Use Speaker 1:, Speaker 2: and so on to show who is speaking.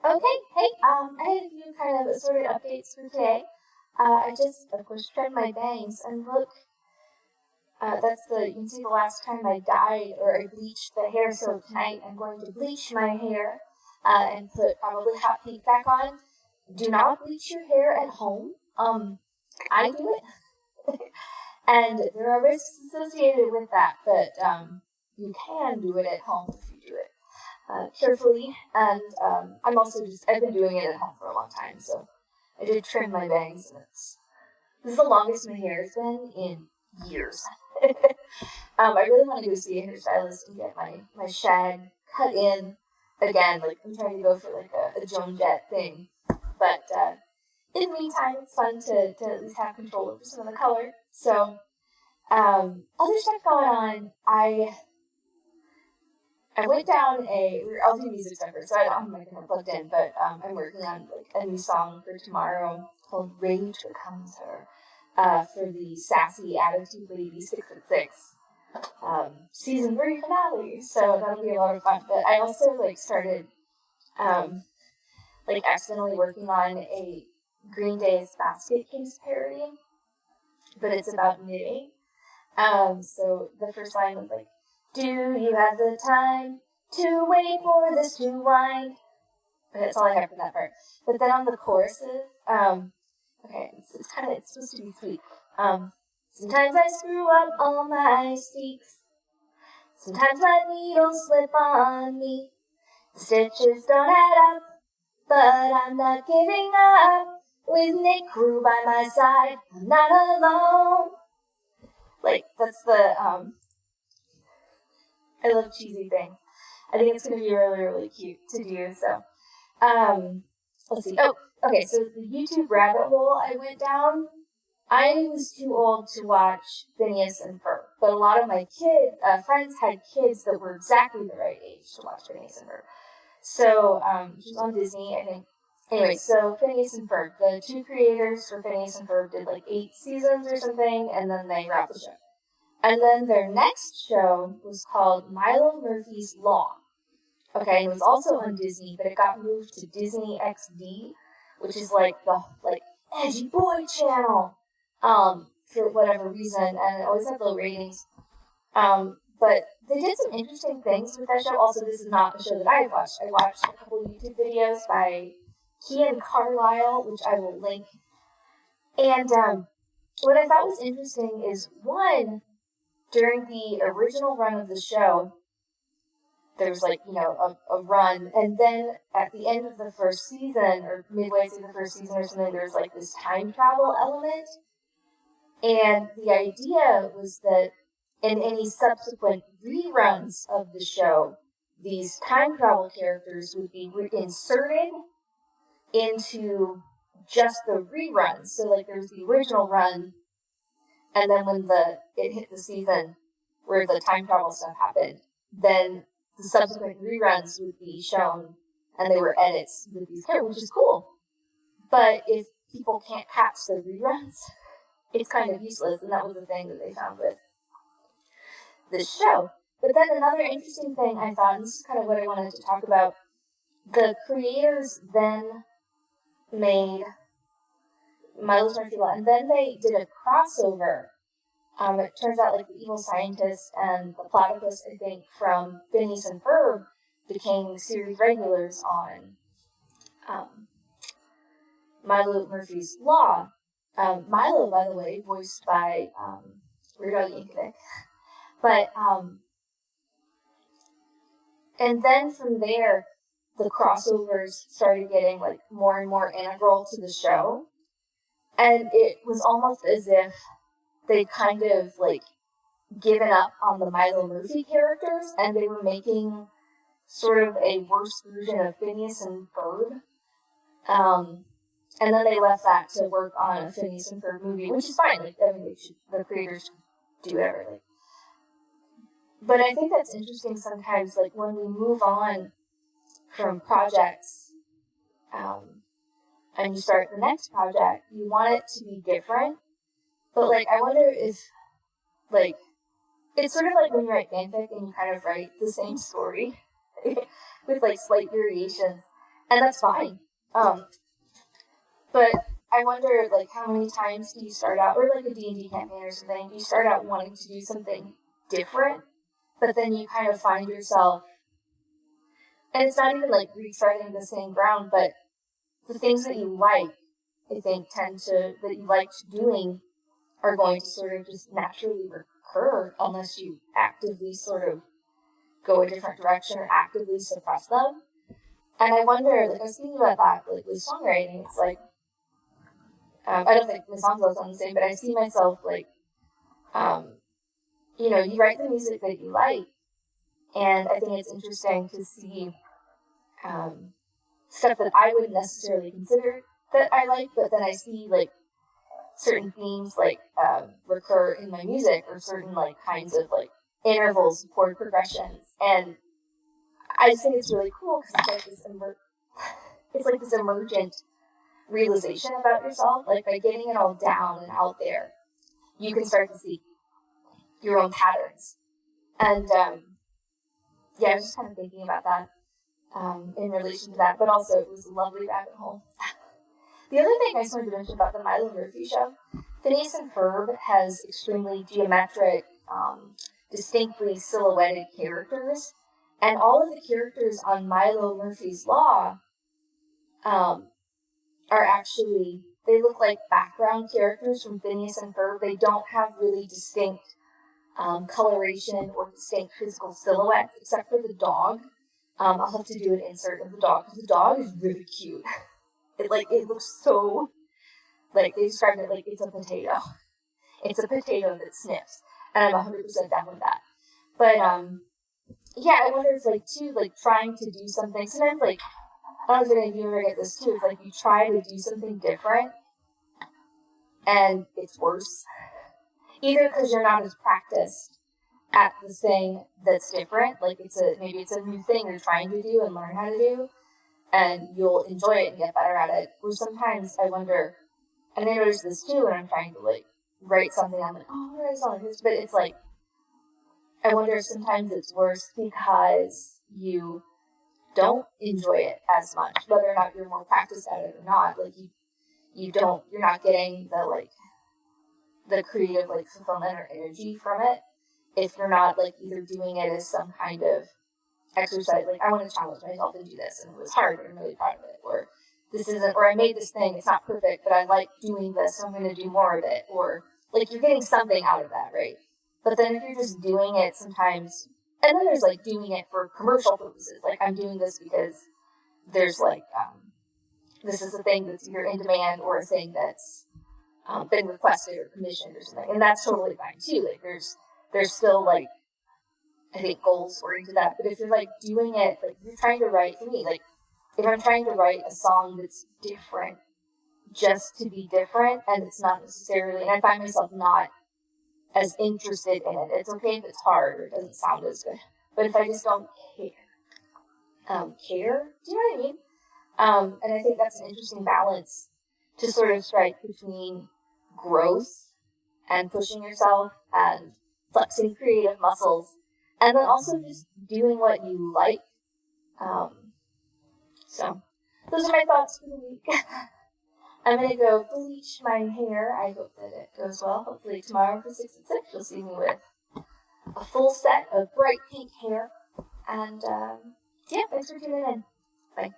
Speaker 1: Okay, hey, I had a few kind of assorted updates for today. I just, of course, trimmed my bangs, and look, you can see the last time I dyed or I bleached the hair, so tonight I'm going to bleach my hair, and put probably hot pink back on. Do not bleach your hair at home. I do it, and there are risks associated with that, but, you can do it at home if you do it carefully. And I've been doing it at home for a long time, so I did trim my bangs, and this is the longest my hair's been in years. I really want to go see a hairstylist and get my shag cut in again. Like, I'm trying to go for like a Joan Jett thing. But in the meantime, it's fun to at least have control over some of the color. So, other stuff going on. I went down I'll do music stuff first, so I don't have my camera plugged in, but I'm working on like a new song for tomorrow called Rage Becomes Her, for the Sassy Attitude Lady 6 at 6 season 3 finale. So that'll be a lot of fun. But I also like started accidentally working on a Green Day's Basket Case parody, but it's about knitting. So the first line was like, "Do you have the time to wait for this to wind?" That's all I have for that part. But then on the choruses, it's supposed to be sweet. Sometimes I screw up all my steaks. Sometimes my needles slip on me. The stitches don't add up, but I'm not giving up. With Nick Crew by my side, I'm not alone. Like, that's the, I love cheesy things. I think it's going to be really, really cute to do, so. Let's see. Oh, okay, so the YouTube rabbit hole I went down, I was too old to watch Phineas and Ferb, but a lot of my friends had kids that were exactly the right age to watch Phineas and Ferb. So, which was on Disney, I think. Anyway, so Phineas and Ferb, the two creators for Phineas and Ferb did like 8 seasons or something, and then they wrapped the show. And then their next show was called Milo Murphy's Law. Okay, it was also on Disney, but it got moved to Disney XD, which is like the edgy boy channel, for whatever reason, and it always had low ratings. But they did some interesting things with that show. Also, this is not a show that I watched. I watched a couple YouTube videos by Kian Carlisle, which I will link. And what I thought was interesting is, one, during the original run of the show, there was a run, and then at the end of the first season, or midway through the first season or something, there was like this time travel element. And the idea was that in any subsequent reruns of the show, these time travel characters would be inserted into just the reruns. So like there was the original run, and then when it hit the season where the time travel stuff happened, then the subsequent reruns would be shown, and they were edits with these characters, which is cool. But if people can't catch the reruns, it's kind of useless, and that was the thing that they found with this show. But then another interesting thing I thought, and this is kind of what I wanted to talk about, the creators then made Milo's Murphy Law, and then they did a crossover. It turns out like the evil scientist and the platypus, I think, from Phineas and Ferb became series regulars on Milo Murphy's Law. Milo, by the way, voiced by Weird Al Yankovic. But and then from there, the crossovers started getting like more and more integral to the show, and it was almost as if they kind of like given up on the Milo Murphy characters, and they were making sort of a worse version of Phineas and Ferb. And then they left that to work on a Phineas and Ferb movie, which is fine. Like, I mean, the creators do whatever. Like, but I think that's interesting sometimes. Like when we move on from projects, and you start the next project, you want it to be different. But like, I wonder if, like, it's sort of like when you write fanfic and you kind of write the same story with like slight variations. and that's fine. But I wonder, like, how many times do you start out, or like a D&D campaign or something, you start out wanting to do something different, but then you kind of find yourself, and it's not even like retreading the same ground, but the things that you like, I think, that you liked doing are going to sort of just naturally recur unless you actively sort of go a different direction or actively suppress them. And I wonder, like, I was thinking about that, like, with songwriting, it's like, I don't think the songs all sound the same, but I see myself, like, you write the music that you like, and I think it's interesting to see stuff that I wouldn't necessarily consider that I like, but then I see, like, certain themes, like, recur in my music, or certain, like, kinds of, like, intervals, chord progressions, and I just think it's really cool, because it's like this emergent realization about yourself, like, by getting it all down and out there, you can start to see your own patterns, and, I was just kind of thinking about that, in relation to that, but also it was a lovely rabbit hole. The other thing I just wanted to mention about the Milo Murphy show, Phineas and Ferb has extremely geometric, distinctly silhouetted characters, and all of the characters on Milo Murphy's Law are actually, they look like background characters from Phineas and Ferb. They don't have really distinct coloration or distinct physical silhouettes, except for the dog. I'll have to do an insert of the dog, because the dog is really cute. It looks so, like, they described it like it's a potato. It's a potato that sniffs, and I'm 100% down with that. But, I wonder if, like, too, like, trying to do something, sometimes, like, I don't know if you ever get this too, it's like you try to do something different, and it's worse. Either because you're not as practiced at the thing that's different, like maybe it's a new thing you're trying to do and learn how to do, and you'll enjoy it and get better at it. Or sometimes I wonder, and I notice this too when I'm trying to, like, write something, I'm like, oh, what is all this? But it's like, I wonder if sometimes it's worse because you don't enjoy it as much, whether or not you're more practiced at it or not. Like, you're not getting the creative, like, fulfillment or energy from it if you're not, like, either doing it as some kind of exercise, like, I want to challenge myself and do this, and it was hard, but I'm really proud of it, or I made this thing, it's not perfect, but I like doing this, so I'm going to do more of it, or, like, you're getting something out of that, right? But then if you're just doing it sometimes, and then there's, like, doing it for commercial purposes, like, I'm doing this because there's, like, this is a thing that's either in demand or a thing that's been requested or commissioned or something, and that's totally fine too. Like, there's still, like, I think, goals oriented to that. But if you're, like, doing it, like, you're trying to write, for me, like, if I'm trying to write a song that's different just to be different, and it's not necessarily, and I find myself not as interested in it. It's okay if it's hard or it doesn't sound as good, but if I just don't care, do you know what I mean? And I think that's an interesting balance to sort of strike between growth and pushing yourself and flexing creative muscles, and then also just doing what you like. So those are my thoughts for the week. I'm going to go bleach my hair. I hope that it goes well. Hopefully tomorrow for 6 at 6 you'll see me with a full set of bright pink hair. And thanks for tuning in. Bye.